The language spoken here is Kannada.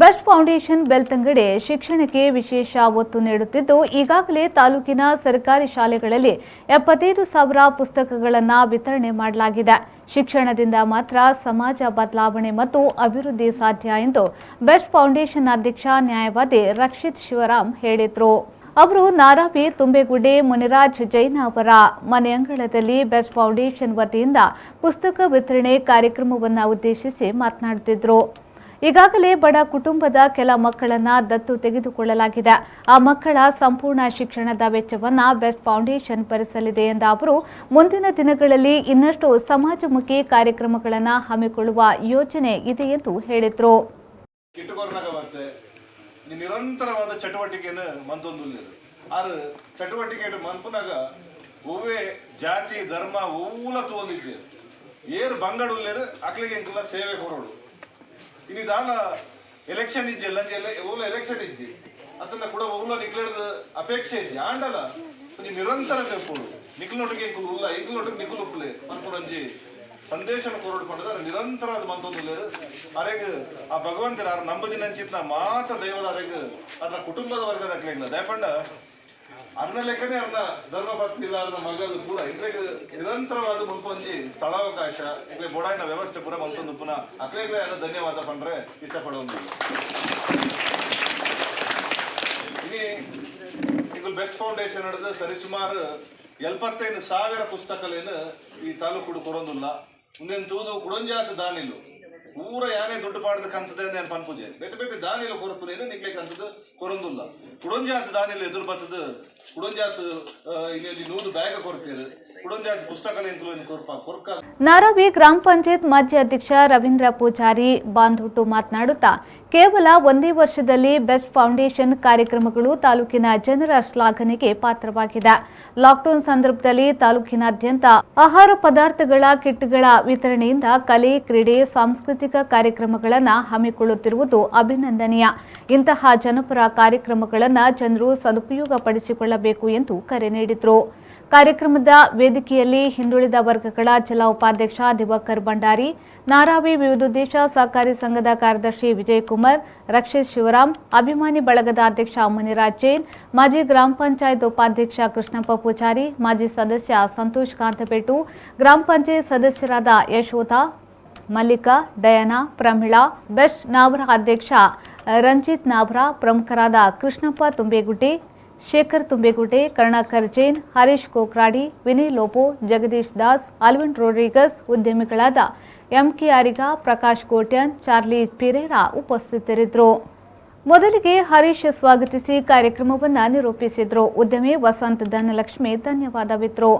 ಬೆಸ್ಟ್ ಫೌಂಡೇಶನ್ ಬೆಳ್ತಂಗಡಿ ಶಿಕ್ಷಣಕ್ಕೆ ವಿಶೇಷ ಒತ್ತು ನೀಡುತ್ತಿದ್ದು ಈಗಾಗಲೇ ತಾಲೂಕಿನ ಸರ್ಕಾರಿ ಶಾಲೆಗಳಲ್ಲಿ 75,000 ಪುಸ್ತಕಗಳನ್ನು ವಿತರಣೆ ಮಾಡಲಾಗಿದೆ. ಶಿಕ್ಷಣದಿಂದ ಮಾತ್ರ ಸಮಾಜ ಬದಲಾವಣೆ ಮತ್ತು ಅಭಿವೃದ್ಧಿ ಸಾಧ್ಯ ಎಂದು ಬೆಸ್ಟ್ ಫೌಂಡೇಶನ್ ಅಧ್ಯಕ್ಷ ನ್ಯಾಯವಾದಿ ರಕ್ಷಿತ್ ಶಿವರಾಮ್ ಹೇಳಿದರು. ಅವರು ನಾರಾವಿ ತುಂಬೆಗುಡ್ಡೆ ಮುನಿರಾಜ್ ಜೈನ ಅವರ ಮನೆಯಂಗಳದಲ್ಲಿ ಬೆಸ್ಟ್ ಫೌಂಡೇಶನ್ ವತಿಯಿಂದ ಪುಸ್ತಕ ವಿತರಣೆ ಕಾರ್ಯಕ್ರಮವನ್ನು ಉದ್ದೇಶಿಸಿ ಮಾತನಾಡುತ್ತಿದ್ದರು. ಈಗಾಗಲೇ ಬಡ ಕುಟುಂಬದ ಕೆಲ ಮಕ್ಕಳನ್ನು ದತ್ತು ತೆಗೆದುಕೊಳ್ಳಲಾಗಿದೆ. ಆ ಮಕ್ಕಳ ಸಂಪೂರ್ಣ ಶಿಕ್ಷಣದ ವೆಚ್ಚವನ್ನು ಬೆಸ್ಟ್ ಫೌಂಡೇಶನ್ ಭರಿಸಲಿದೆ ಎಂದ ಅವರು ಮುಂದಿನ ದಿನಗಳಲ್ಲಿ ಇನ್ನಷ್ಟು ಸಮಾಜಮುಖಿ ಕಾರ್ಯಕ್ರಮಗಳನ್ನು ಹಮ್ಮಿಕೊಳ್ಳುವ ಯೋಜನೆ ಇದೆ ಎಂದು ಹೇಳಿದರು. ನಿರಂತರವಾದ ಚಟುವಟಿಕೆಯನ್ನು ಮಂತೊಂದುಲ್ಲೇರು ಆರು ಚಟುವಟಿಕೆ ಮನ್ಪುನಾಗ ಒವ್ವೇ ಜಾತಿ ಧರ್ಮ ಊಲ ತೋಂದಿದ್ದೇರು ಏರು ಬಂಗಡುಲ್ಲೇರು ಅಕ್ಲಿಗೆ ಇಂಕಲ್ಲ ಸೇವೆ ಕೊರೋಡು ಇನ್ನು ದಾನ ಎಲೆಕ್ಷನ್ ಇಜ್ಜಿ ಲಂಜೆ ಓಲ ಎಲೆಕ್ಷನ್ ಇಜ್ಜಿ ಅದನ್ನ ಕೂಡ ಓಲ ನಿಕ್ಲೇದ ಅಪೇಕ್ಷೆ ಇಜ್ಜಿ ಆಂಡಲ ಒಂಜಿ ನಿರಂತರ ತೆಪ್ಪುಡು ನಿಕ್ಲೊಟ್ಟಿಗೆ ಇಂಕುಲು ಉಲ್ಲ ಇಂಕ್ಲೊಟ್ಟಿಗೆ ನಿಕುಲು ಉಪ್ಪುಲೆ ಅನ್ಕೊಂಡಂಜಿ ಸಂದೇಶ ಕೊರಡ್ಕೊಂಡ ನಿರಂತರ ಅದು ಮಂತೊಂದುಲ್ಲೇರು ಅರೆಗ್ ಆ ಭಗವಂತರ ನಂಬದಿ ನಂಚಿತ್ನ ಮಾತ ದೈವರ ಅರೆಗ್ ಅದರ ಕುಟುಂಬದ ವರ್ಗದ ಅಕ್ಲಿಲ್ಲ ದಯಪಂಡ ಅರ್ನ ಲೆಕ್ಕನೇ ಅರ್ನ ಧರ್ಮ ಪತ್ನಿ ಇಲ್ಲ ಅರ್ನ ಮಗಲು ಕೂಡ ಇಕ್ಲೆಗ್ ನಿರಂತರವಾದ ಮುನ್ಪೊಂಜಿ ಸ್ಥಳಾವಕಾಶ ಇಕ್ಲೆ ಬೋಡಾಯಿನ ವ್ಯವಸ್ಥೆ ಪೂರ ಮಂತೊಂದು ಪುನಃ ಅಕ್ಲೆಗ್ಲೆ ಎಲ್ಲ ಧನ್ಯವಾದ ಪಂಡ್ರೆ ಇಷ್ಟಪಡೋದಿಲ್ಲ. ಈಗ ಬೆಸ್ಟ್ ಫೌಂಡೇಶನ್ ಹಿಡಿದು ಸರಿಸುಮಾರು 75,000 ಪುಸ್ತಕಲೇನು ಈ ತಾಲೂಕು ಕೊಡೋದಿಲ್ಲ ಮುಂದೇನು ತೂದು ಕುಡೊಂಜಾತ ದಾನಿಲು ಊರ ಯಾನೇ ದುಡ್ಡು ಪಾಡದ ಕಂತದೆ ಅಂತ ಪನ್ಪುಜೆ ಬೇತೆ ಬೇತೆ ದಾನಿಲು ಕೊರಪುನೇನು ನಿಕ್ಲೆ ಕಂತದ್ದು ಕೊರೊಂದಿಲ್ಲ ಕುಡೊಂಜಾತ ದಾನಿಲು ಎದುರು ಬರ್ತದ ಕುಡೊಂಜಾತ ಇಲ್ಲಿ 100 ಬ್ಯಾಗ್ ಕೊಡ್ತೀರಿ ಕುಡೊಂಜಾತ ಪುಸ್ತಕಲೇನು ಕೊರ್ಕ. ನಾರಾವಿ ಗ್ರಾಮ ಪಂಚಾಯತ್ ಮಾಜಿ ಅಧ್ಯಕ್ಷ ರವೀಂದ್ರ ಪೂಜಾರಿ ಬಾಂಧುಟ್ಟು ಮಾತನಾಡುತ್ತಾ ಕೇವಲ ಒಂದೇ ವರ್ಷದಲ್ಲಿ ಬೆಸ್ಟ್ ಫೌಂಡೇಶನ್ ಕಾರ್ಯಕ್ರಮಗಳು ತಾಲೂಕಿನ ಜನರ ಶ್ಲಾಘನೆಗೆ ಪಾತ್ರವಾಗಿದೆ. ಲಾಕ್ಡೌನ್ ಸಂದರ್ಭದಲ್ಲಿ ತಾಲೂಕಿನಾದ್ಯಂತ ಆಹಾರ ಪದಾರ್ಥಗಳ ಕಿಟ್ಗಳ ವಿತರಣೆಯಿಂದ ಕಲೆ, ಕ್ರೀಡೆ, ಸಾಂಸ್ಕೃತಿಕ ಕಾರ್ಯಕ್ರಮಗಳನ್ನು ಹಮ್ಮಿಕೊಳ್ಳುತ್ತಿರುವುದು ಅಭಿನಂದನೀಯ. ಇಂತಹ ಜನಪರ ಕಾರ್ಯಕ್ರಮಗಳನ್ನು ಜನರು ಸದುಪಯೋಗಪಡಿಸಿಕೊಳ್ಳಬೇಕು ಎಂದು ಕರೆ ನೀಡಿದರು. ಕಾರ್ಯಕ್ರಮದ ವೇದಿಕೆಯಲ್ಲಿ ಹಿಂದುಳಿದ ವರ್ಗಗಳ ಜಿಲ್ಲಾ ಉಪಾಧ್ಯಕ್ಷ ದಿವಾಕರ್ ಭಂಡಾರಿ, ನಾರಾವಿ ವಿವಿಧೋದ್ದೇಶ ಸಹಕಾರಿ ಸಂಘದ ಕಾರ್ಯದರ್ಶಿ ವಿಜಯಕುಮಾರ್, ರಕ್ಷಿತ್ ಶಿವರಾಮ್, ಅಭಿಮಾನಿ ಬಳಗದ ಅಧ್ಯಕ್ಷ ಮುನಿರಾಜ್ ಜೈನ್, ಮಾಜಿ ಗ್ರಾಮ ಪಂಚಾಯತ್ ಉಪಾಧ್ಯಕ್ಷ ಕೃಷ್ಣಪ್ಪ ಪೂಜಾರಿ, ಮಾಜಿ ಸದಸ್ಯ ಸಂತೋಷ್ ಕಾಂತಪೇಟು, ಗ್ರಾಮ ಪಂಚಾಯತ್ ಸದಸ್ಯರಾದ ಯಶೋಧ, ಮಲ್ಲಿಕಾ, ಡಯಾನಾ, ಪ್ರಮೀಳಾ, ಬೆಸ್ಟ್ ನಾವರ ಅಧ್ಯಕ್ಷ ರಂಜಿತ್ ನಾವ್ರಾ, ಪ್ರಮುಖರಾದ ಕೃಷ್ಣಪ್ಪ ತುಂಬೆಗುಡ್ಡೆ, ಶೇಖರ್ ತುಂಬೆಗುಡ್ಡೆ, ಕರುಣಾಕರ್ ಜೈನ್, ಹರೀಶ್ ಕೋಕ್ರಾಡಿ, ವಿನಯ್ ಲೋಬೋ, ಜಗದೀಶ್ ದಾಸ್, ಅಲ್ವಿನ್ ರೋಡ್ರಿಗಸ್, ಉದ್ಯಮಿಗಳಾದ ಎಂಕೆ ಅರಿಗಾ, ಪ್ರಕಾಶ್ ಕೋಟ್ಯನ್, ಚಾರ್ಲಿ ಪಿರೇರಾ ಉಪಸ್ಥಿತರಿದ್ದರು. ಮೊದಲಿಗೆ ಹರೀಶ್ ಸ್ವಾಗತಿಸಿ ಕಾರ್ಯಕ್ರಮವನ್ನು ನಿರೂಪಿಸಿದರು. ಉದ್ಯಮಿ ವಸಂತ್ ಧನಲಕ್ಷ್ಮಿ ಧನ್ಯವಾದವಿತ್ತರು.